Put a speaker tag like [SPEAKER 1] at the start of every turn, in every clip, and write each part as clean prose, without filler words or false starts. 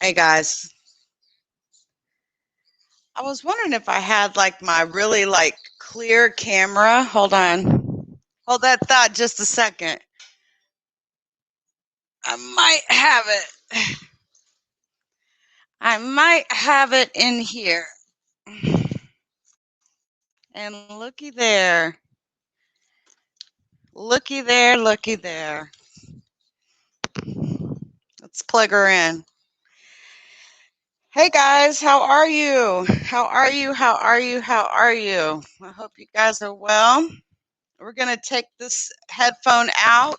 [SPEAKER 1] Hey guys, I was wondering if I had like my really like clear camera. Hold on. Hold that thought just a second. I might have it. I might have it in here. And looky there. Looky there, looky there. Let's plug her in. Hey guys, how are you? How are you? How are you? How are you? I hope you guys are well. We're going to take this headphone out.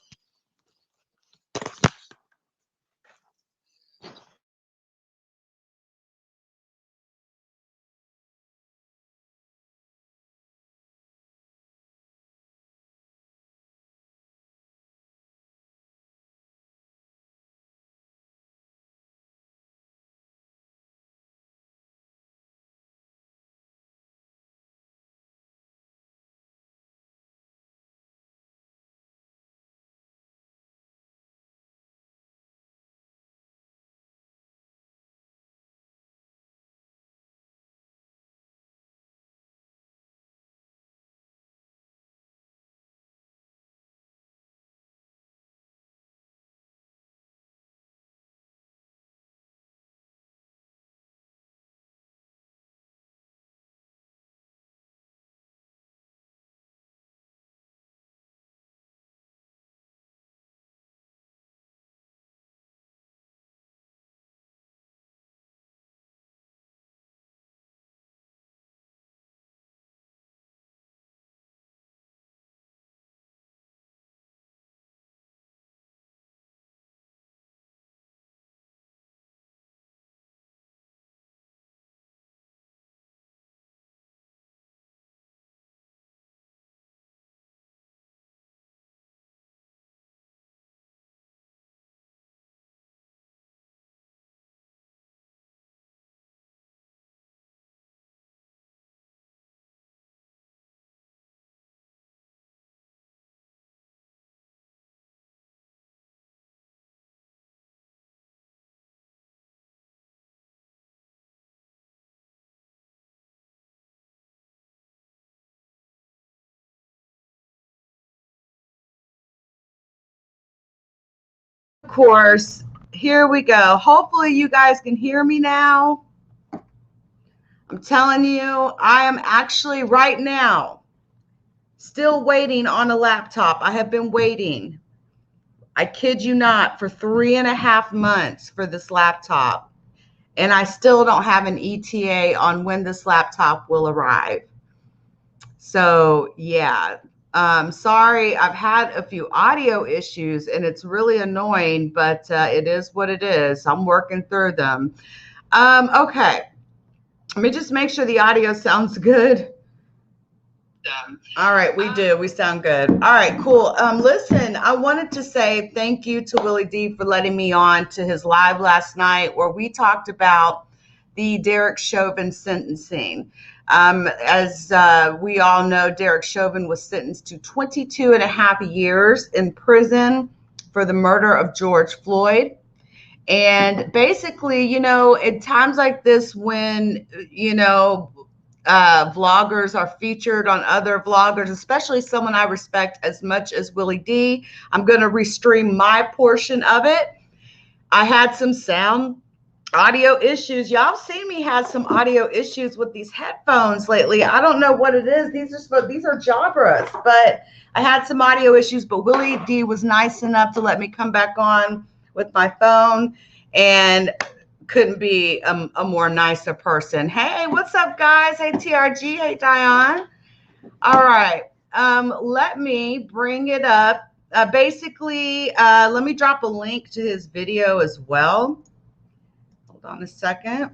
[SPEAKER 2] Of course, here we go. Hopefully you guys can hear me now. I'm telling you, I am actually right now still waiting on a laptop. I have been waiting, I kid you not, for 3.5 months for this laptop. And I still don't have an ETA on when this laptop will arrive. So yeah, sorry, I've had a few audio issues and it's really annoying, but it is what it is. I'm working through them. Okay, let me just make sure the audio sounds good. All right, we do. We sound good. All right, cool. Listen, I wanted to say thank you to Willie D for letting me on to his live last night where we talked about the Derek Chauvin sentencing. As we all know, Derek Chauvin was sentenced to 22.5 years in prison for the murder of George Floyd. And basically, you know, at times like this, when, you know, vloggers are featured on other vloggers, especially someone I respect as much as Willie D, I'm going to restream my portion of it. I had some sound audio issues. Y'all seen me had some audio issues with these headphones lately. I don't know what it is. These are Jabras, but I had some audio issues, but Willie D was nice enough to let me come back on with my phone, and couldn't be a more nicer person. Hey, what's up, guys? Hey, TRG. Hey, Diane. All right. Let me bring it up. Basically, let me drop a link to his video as well. Hold on a second.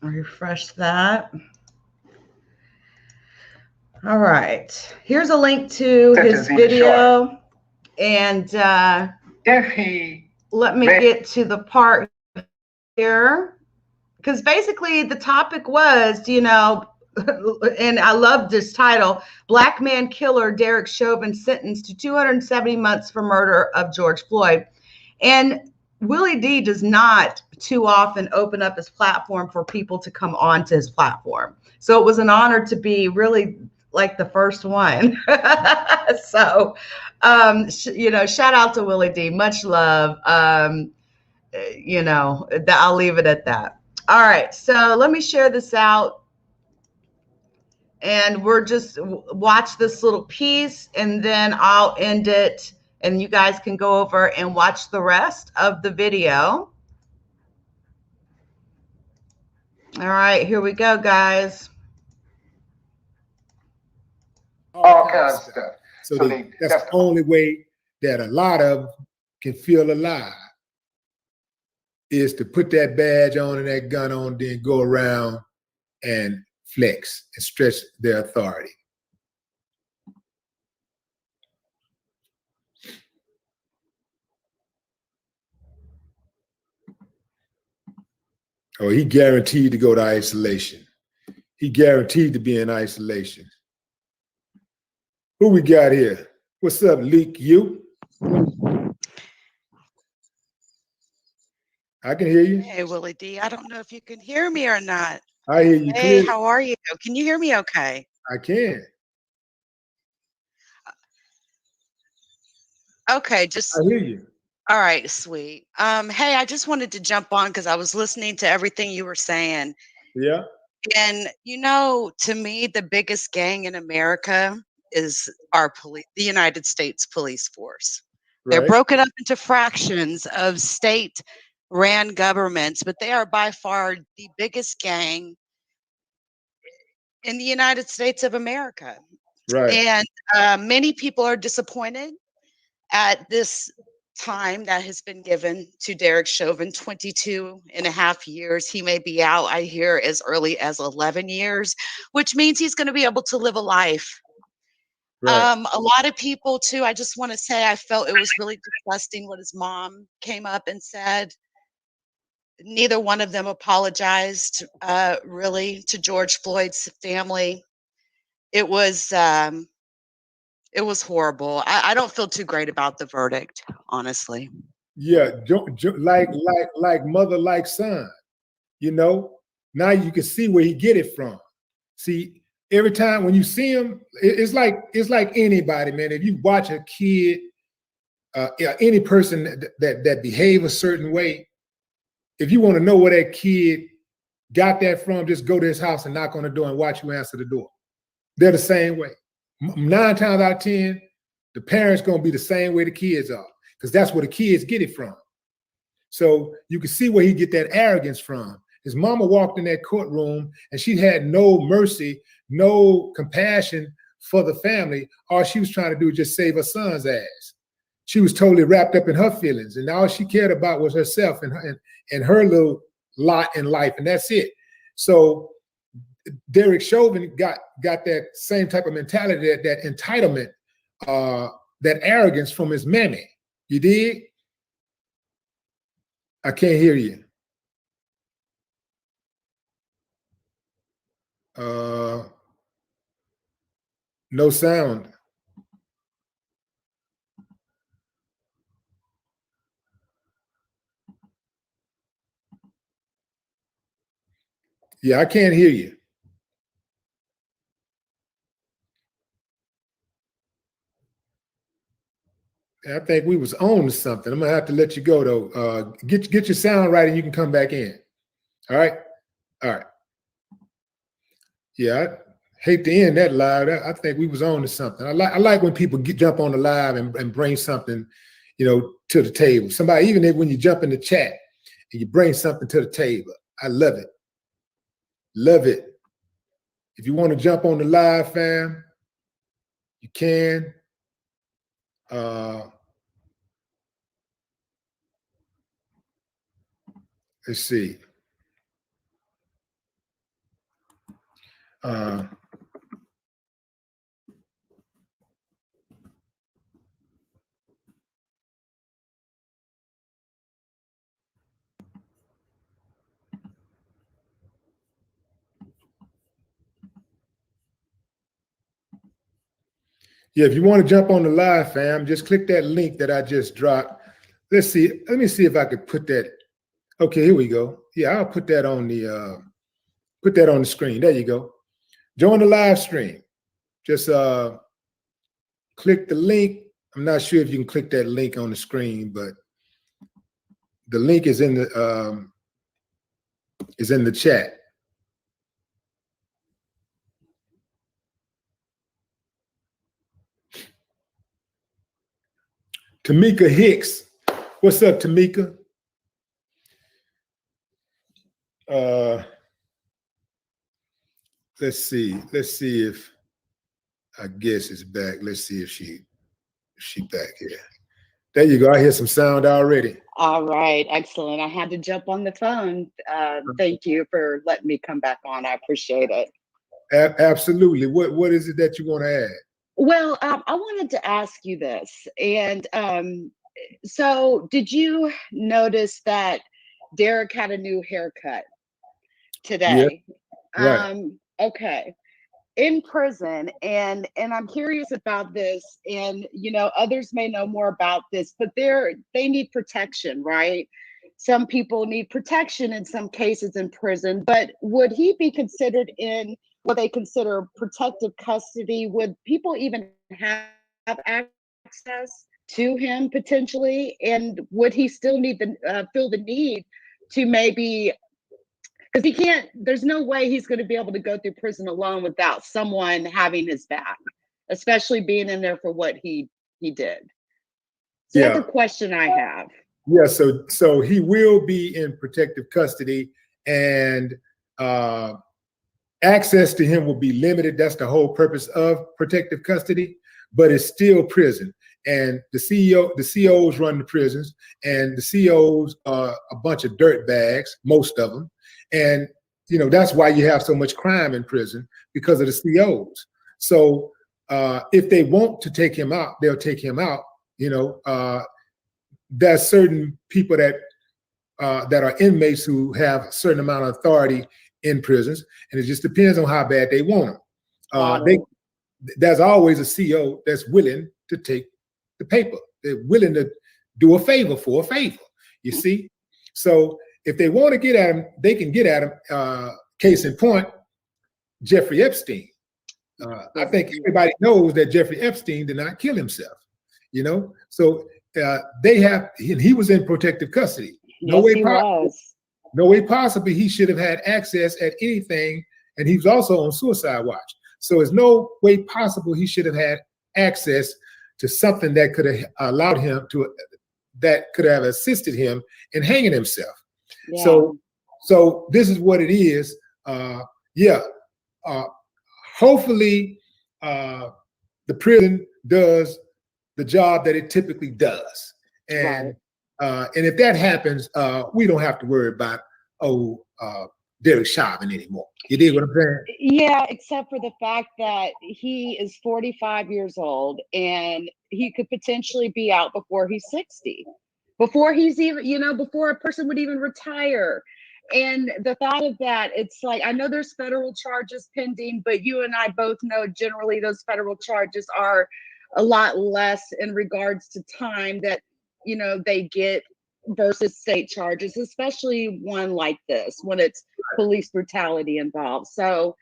[SPEAKER 2] I'll refresh that. All right. Here's a link to his video. And let me get to the part here. Because basically the topic was, you know, and I love this title, Black Man Killer Derek Chauvin sentenced to 270 months for murder of George Floyd. And Willie D does not too often open up his platform for people to come onto his platform. So it was an honor to be really like the first one. So, shout out to Willie D. Much love. I'll leave it at that. All right. So let me share this out. And we're just watch this little piece and then I'll end it and you guys can go over and watch the rest of the video. All right, here we go, guys.
[SPEAKER 3] All kinds of stuff. So that's the only way that a lot of them can feel alive, is to put that badge on and that gun on, then go around and flex and stretch their authority. Oh, he guaranteed to go to isolation. He guaranteed to be in isolation. Who we got here? What's up, LeakYou? I can hear you.
[SPEAKER 1] Hey, Willie D. I don't know if you can hear me or not.
[SPEAKER 3] I hear you
[SPEAKER 1] Hey,
[SPEAKER 3] clearly.
[SPEAKER 1] how are you? Can you hear me okay?
[SPEAKER 3] I can.
[SPEAKER 1] Okay, just
[SPEAKER 3] I hear you.
[SPEAKER 1] all right, sweet. Hey, I just wanted to jump on because I was listening to everything you were saying.
[SPEAKER 3] Yeah.
[SPEAKER 1] And to me, the biggest gang in America is the United States police force. They're
[SPEAKER 3] Right.
[SPEAKER 1] broken up into fractions of state-ran governments, but they are by far the biggest gang in the United States of America.
[SPEAKER 3] Right.
[SPEAKER 1] And many people are disappointed at this time that has been given to Derek Chauvin, 22 and a half years. He may be out, I hear, as early as 11 years, which means he's going to be able to live a life.
[SPEAKER 3] Right.
[SPEAKER 1] A lot of people, too, I just want to say I felt it was really disgusting what his mom came up and said. Neither one of them apologized, really, to George Floyd's family. It was horrible. I don't feel too great about the verdict, honestly.
[SPEAKER 3] Yeah, like mother, like son. Now you can see where he get it from. See, every time when you see him, it's like anybody, man. If you watch a kid, any person that behave a certain way, if you want to know where that kid got that from, just go to his house and knock on the door and watch you answer the door. They're the same way. 9 times out of 10, the parents gonna be the same way the kids are, because that's where the kids get it from. So you can see where he get that arrogance from. His mama walked in that courtroom and she had no mercy, no compassion for the family. All she was trying to do was just save her son's ass. She was totally wrapped up in her feelings, and all she cared about was herself and her little lot in life, and that's it. So Derek Chauvin got that same type of mentality, that entitlement, that arrogance from his mammy. You dig? I can't hear you. No sound. Yeah, I can't hear you. I think we was on to something. I'm gonna have to let you go though. Get your sound right, and you can come back in. All right. Yeah, I hate to end that live. I think we was on to something. I like when people jump on the live and bring something, to the table. Somebody, even when you jump in the chat and you bring something to the table. I love it. Love it. If you want to jump on the live, fam, you can. Let's see. Yeah, if you want to jump on the live, fam, just click that link that I just dropped. let's see. Let me see if I could put that. Okay, here we go. Yeah, I'll put that on the screen. There you go. Join the live stream. Just click the link. I'm not sure if you can click that link on the screen, but the link is in the chat. Tamika Hicks. What's up, Tamika? Let's see if I guess it's back. Let's see if she back here. There you go. I hear some sound already.
[SPEAKER 2] All right, excellent. I had to jump on the phone. Thank you for letting me come back on. I appreciate it.
[SPEAKER 3] Absolutely. What is it that you want to add?
[SPEAKER 2] Well, I wanted to ask you this, and so did you notice that Derek had a new haircut today?
[SPEAKER 3] Yeah, right.
[SPEAKER 2] Okay. In prison, and I'm curious about this, and others may know more about this, but they need protection, right? Some people need protection in some cases in prison, but would he be considered in what they consider protective custody? Would people even have access to him potentially? And would he still need feel the need to maybe, because he can't, there's no way he's going to be able to go through prison alone without someone having his back, especially being in there for what he did. So
[SPEAKER 3] Yeah.
[SPEAKER 2] that's a question I have.
[SPEAKER 3] Yeah, so he will be in protective custody, and access to him will be limited. That's the whole purpose of protective custody, but it's still prison. And the COs run the prisons, and the COs are a bunch of dirt bags, most of them. And that's why you have so much crime in prison, because of the COs. So if they want to take him out, they'll take him out. There's certain people that are inmates who have a certain amount of authority in prisons, and it just depends on how bad they want them. There's always a CO that's willing to take the paper. They're willing to do a favor for a favor, you see? So if they want to get at him, they can get at him. Case in point, Jeffrey Epstein. I think everybody knows that Jeffrey Epstein did not kill himself, So he was in protective custody. No way possibly he should have had access at anything, and he was also on suicide watch. So there's no way possible he should have had access to something that could have allowed him to, that could have assisted him in hanging himself. Yeah. So this is what it is. Hopefully the prison does the job that it typically does. And if that happens, we don't have to worry about Derek Chauvin anymore. You dig what I'm saying?
[SPEAKER 2] Yeah, except for the fact that he is 45 years old and he could potentially be out before he's 60, before he's even, before a person would even retire. And the thought of that, it's like, I know there's federal charges pending, but you and I both know generally those federal charges are a lot less in regards to time that, they get versus state charges, especially one like this, when it's police brutality involved. So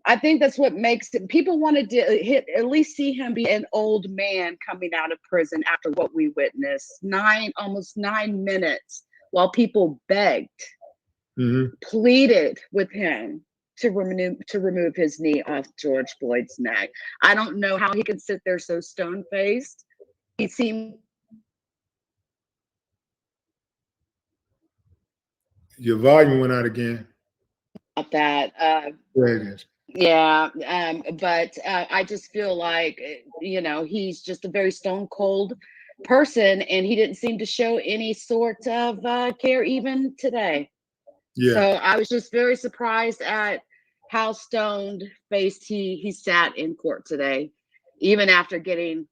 [SPEAKER 2] I think that's what makes it, people want to at least see him be an old man coming out of prison after what we witnessed, almost 9 minutes while people begged, pleaded with him to remove his knee off George Floyd's neck. I don't know how he could sit there so stone-faced. He seemed...
[SPEAKER 3] Your volume went out again.
[SPEAKER 2] That
[SPEAKER 3] there it is.
[SPEAKER 2] Yeah, but I just feel like he's just a very stone cold person, and he didn't seem to show any sort of care even today. Yeah. So I was just very surprised at how stoned faced he sat in court today, even after getting.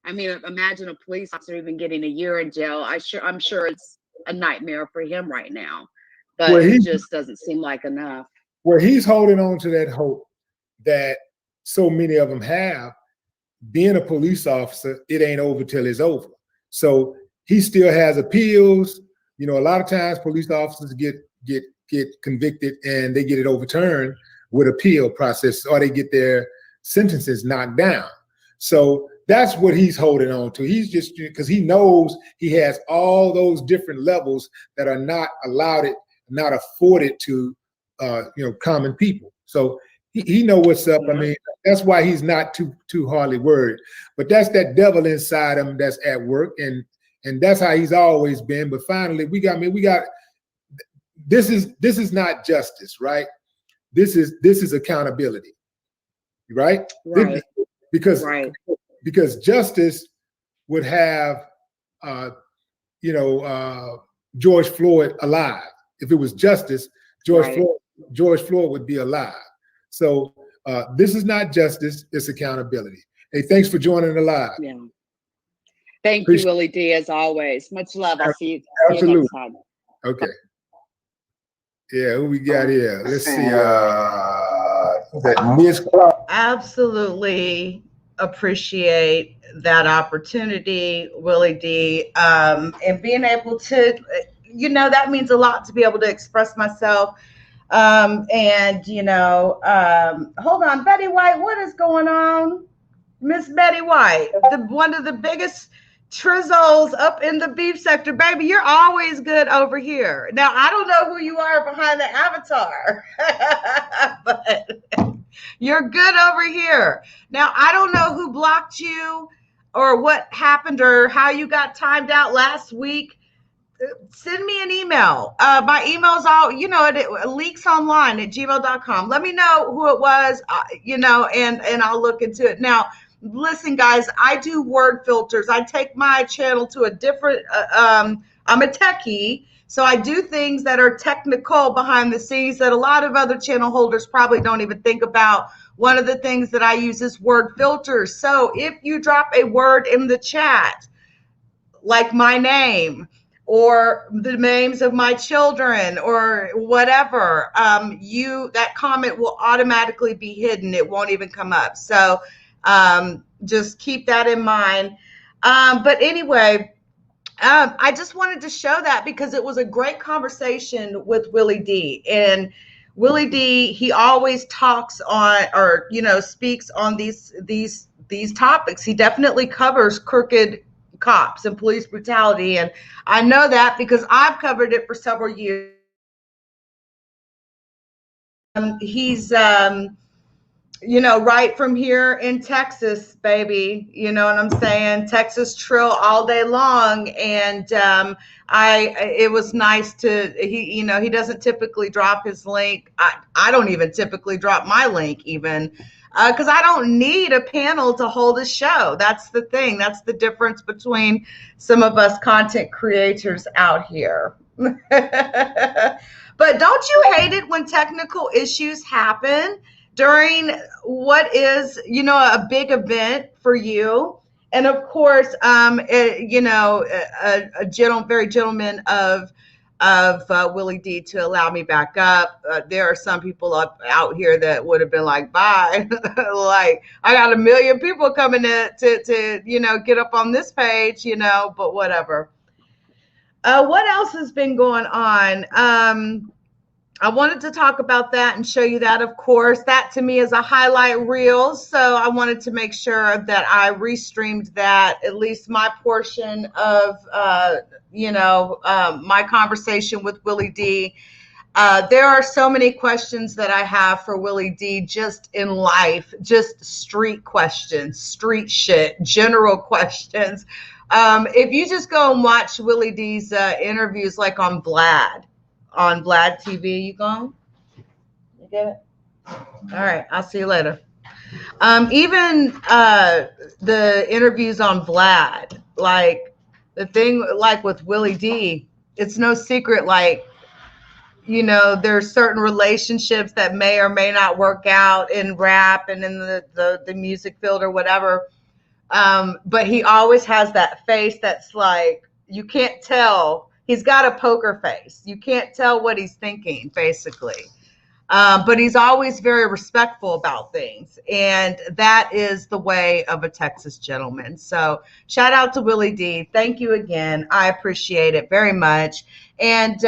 [SPEAKER 2] I mean, imagine a police officer even getting a year in jail. I'm sure it's a nightmare for him right now, but it just doesn't seem like enough.
[SPEAKER 3] Where he's holding on to that hope that so many of them have. Being a police officer, it ain't over till it's over. So he still has appeals. You know, a lot of times police officers get convicted and they get it overturned with appeal process, or they get their sentences knocked down. So that's what he's holding on to. He's just, because he knows he has all those different levels that are not allowed it, not afforded to common people. So he know what's up. I mean, that's why he's not too hardly worried. But that's that devil inside him that's at work, and that's how he's always been. But finally, we got this is not justice, right? This is accountability, right?
[SPEAKER 2] Right.
[SPEAKER 3] Because justice would have George Floyd alive. If it was justice, George Floyd would be alive. So this is not justice, it's accountability. Hey, thanks for joining the live.
[SPEAKER 4] Yeah. Thank you, Willie D, as always. Much love. I'll see you next time.
[SPEAKER 3] Okay. Yeah, who we got here? Let's see. Ms. Clark.
[SPEAKER 2] Absolutely appreciate that opportunity, Willie D, and being able to, that means a lot to be able to express myself. Hold on, Betty White, what is going on? Miss Betty White, one of the biggest trizzles up in the beef sector. Baby, you're always good over here. Now, I don't know who you are behind the avatar, but you're good over here. Now, I don't know who blocked you or what happened or how you got timed out last week. Send me an email. My email's all, leaksonline@gmail.com. Let me know who it was, and I'll look into it. Now, listen, guys, I do word filters. I take my channel to a different, I'm a techie, so I do things that are technical behind the scenes that a lot of other channel holders probably don't even think about. One of the things that I use is word filters. So if you drop a word in the chat, like my name, or the names of my children, or whatever, that comment will automatically be hidden. It won't even come up. So just keep that in mind. But anyway, I just wanted to show that because it was a great conversation with Willie D. And Willie D, he always talks on, or speaks on these topics. He definitely covers crooked cops and police brutality, and I know that because I've covered it for several years. He's right from here in Texas, baby, you know what I'm saying? Texas Trill all day long. And it was nice to, he doesn't typically drop his link. I don't even typically drop my link even, because I don't need a panel to hold a show. That's the thing. That's the difference between some of us content creators out here. But don't you hate it when technical issues happen during what is, a big event for you? And of course, very gentleman of Willie D to allow me back up. There are some people out here that would have been like, bye. Like, I got a million people coming to get up on this page, but whatever. What else has been going on? I wanted to talk about that and show you that, of course. That to me is a highlight reel. So I wanted to make sure that I restreamed that, at least my portion of, my conversation with Willie D. There are so many questions that I have for Willie D just in life, just street questions, street shit, general questions. If you just go and watch Willie D's interviews, like on Vlad TV, you going? You get it? All right, I'll see you later. Even the interviews on Vlad, like the thing, like with Willie D, it's no secret, like, there's certain relationships that may or may not work out in rap and in the music field or whatever. But he always has that face that's like, you can't tell. He's got a poker face. You can't tell what he's thinking, basically. But he's always very respectful about things. And that is the way of a Texas gentleman. So shout out to Willie D. Thank you again. I appreciate it very much. And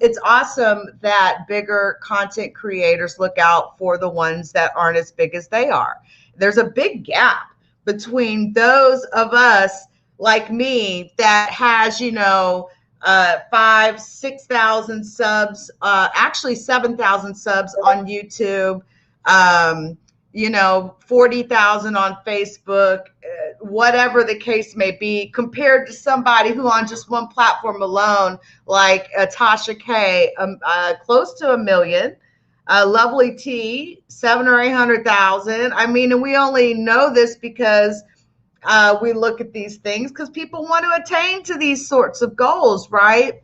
[SPEAKER 2] it's awesome that bigger content creators look out for the ones that aren't as big as they are. There's a big gap between those of us like me that has, 5,000-6,000 subs, actually 7,000 subs on YouTube, 40,000 on Facebook, whatever the case may be, compared to somebody who on just one platform alone, like Tasha K, close to 1 million, Lovely T, 700,000 or 800,000. I mean, and we only know this because we look at these things because people want to attain to these sorts of goals, right?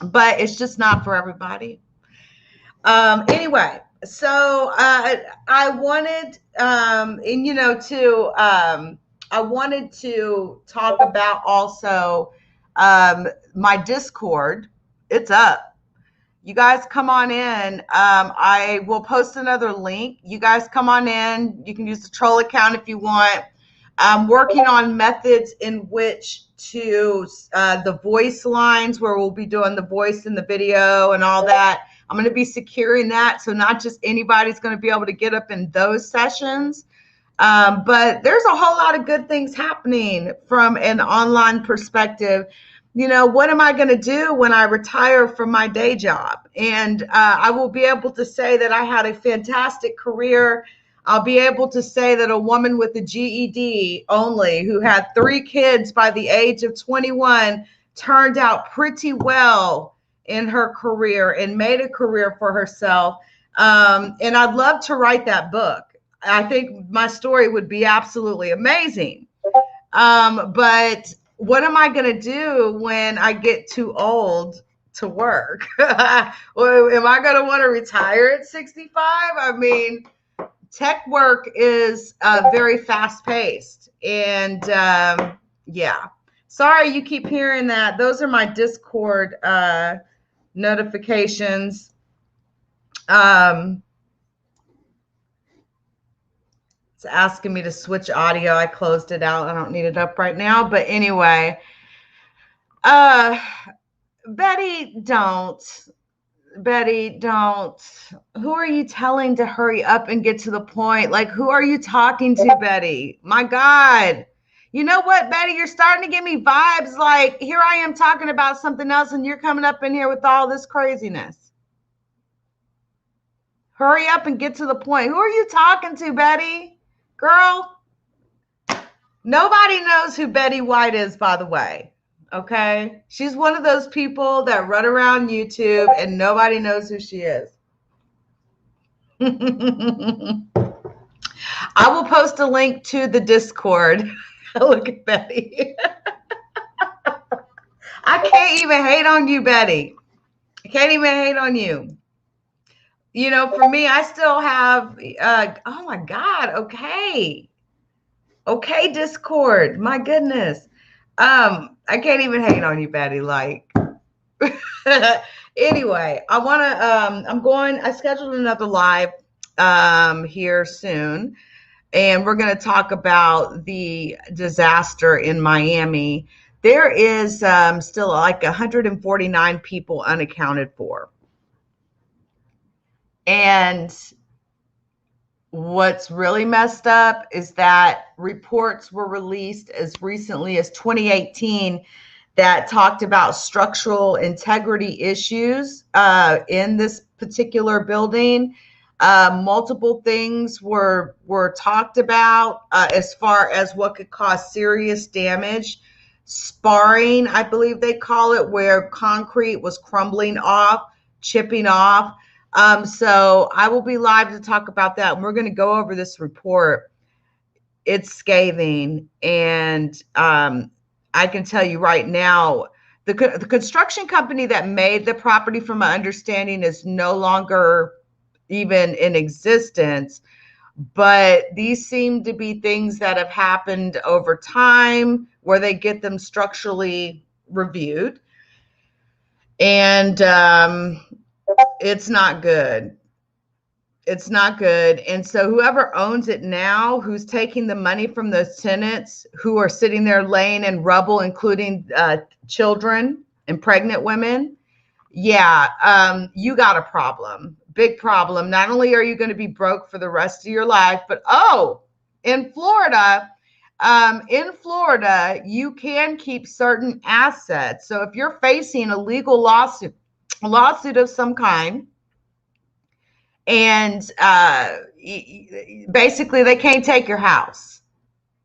[SPEAKER 2] But it's just not for everybody. Anyway, so I wanted, I wanted to talk about also my Discord. It's up. You guys come on in. I will post another link. You guys come on in. You can use the troll account if you want. I'm working on methods in which to the voice lines where we'll be doing the voice in the video and all that. I'm going to be securing that. So not just anybody's going to be able to get up in those sessions. But there's a whole lot of good things happening from an online perspective. What am I going to do when I retire from my day job? And I will be able to say that I had a fantastic career. I'll be able to say that a woman with a GED only who had 3 kids by the age of 21 turned out pretty well in her career and made a career for herself. And I'd love to write that book. I think my story would be absolutely amazing. But what am I going to do when I get too old to work? Or am I going to want to retire at 65? I mean, tech work is very fast paced. And yeah, sorry you keep hearing that. Those are my Discord notifications. It's asking me to switch audio. I closed it out. I don't need it up right now. But anyway, Betty, don't. Who are you telling to hurry up and get to the point? Like, who are you talking to, Betty? My God. You know what, Betty? You're starting to give me vibes like here I am talking about something else and you're coming up in here with all this craziness. Hurry up and get to the point. Who are you talking to, Betty? Girl, nobody knows who Betty White is, by the way. Okay, she's one of those people that run around YouTube and nobody knows who she is. I will post a link to the Discord. Look at Betty. I can't even hate on you, Betty. I can't even hate on you. For me, I still have, oh my God. Okay, Discord. My goodness. I can't even hate on you, Betty. Like, anyway, I scheduled another live here soon, and we're going to talk about the disaster in Miami. There is still like 149 people unaccounted for. And what's really messed up is that reports were released as recently as 2018 that talked about structural integrity issues in this particular building. Multiple things were talked about as far as what could cause serious damage. Sparring, I believe they call it, where concrete was crumbling off, chipping off. So I will be live to talk about that. And we're going to go over this report. It's scathing. And I can tell you right now, the construction company that made the property, from my understanding, is no longer even in existence. But these seem to be things that have happened over time where they get them structurally reviewed. And it's not good. It's not good. And so whoever owns it now, who's taking the money from those tenants who are sitting there laying in rubble, including children and pregnant women, yeah, you got a problem, big problem. Not only are you going to be broke for the rest of your life, but in Florida, you can keep certain assets. So if you're facing a legal lawsuit of some kind, and basically they can't take your house.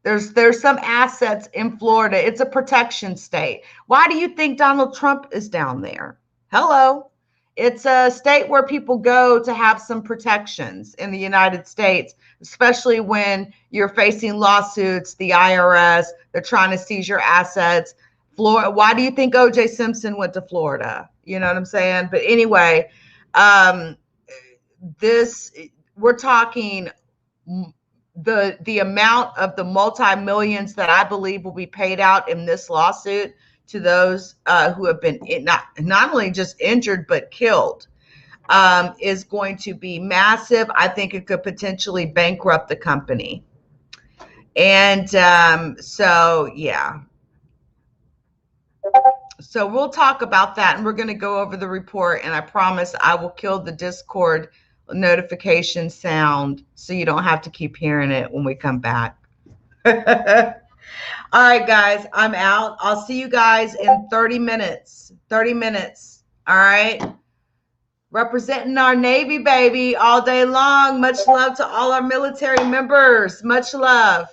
[SPEAKER 2] There's some assets in Florida. It's a protection state. Why do you think Donald Trump is down there? Hello. It's a state where people go to have some protections in the United States, especially when you're facing lawsuits, the IRS, they're trying to seize your assets. Florida. Why do you think O.J. Simpson went to Florida? You know what I'm saying? But anyway, we're talking the amount of the multi-millions that I believe will be paid out in this lawsuit to those who have been not only just injured but killed is going to be massive. I think it could potentially bankrupt the company. And so yeah. So we'll talk about that, and we're going to go over the report, and I promise I will kill the Discord notification sound so you don't have to keep hearing it when we come back. All right, guys, I'm out. I'll see you guys in 30 minutes. 30 minutes. All right. Representing our Navy, baby, all day long. Much love to all our military members. Much love.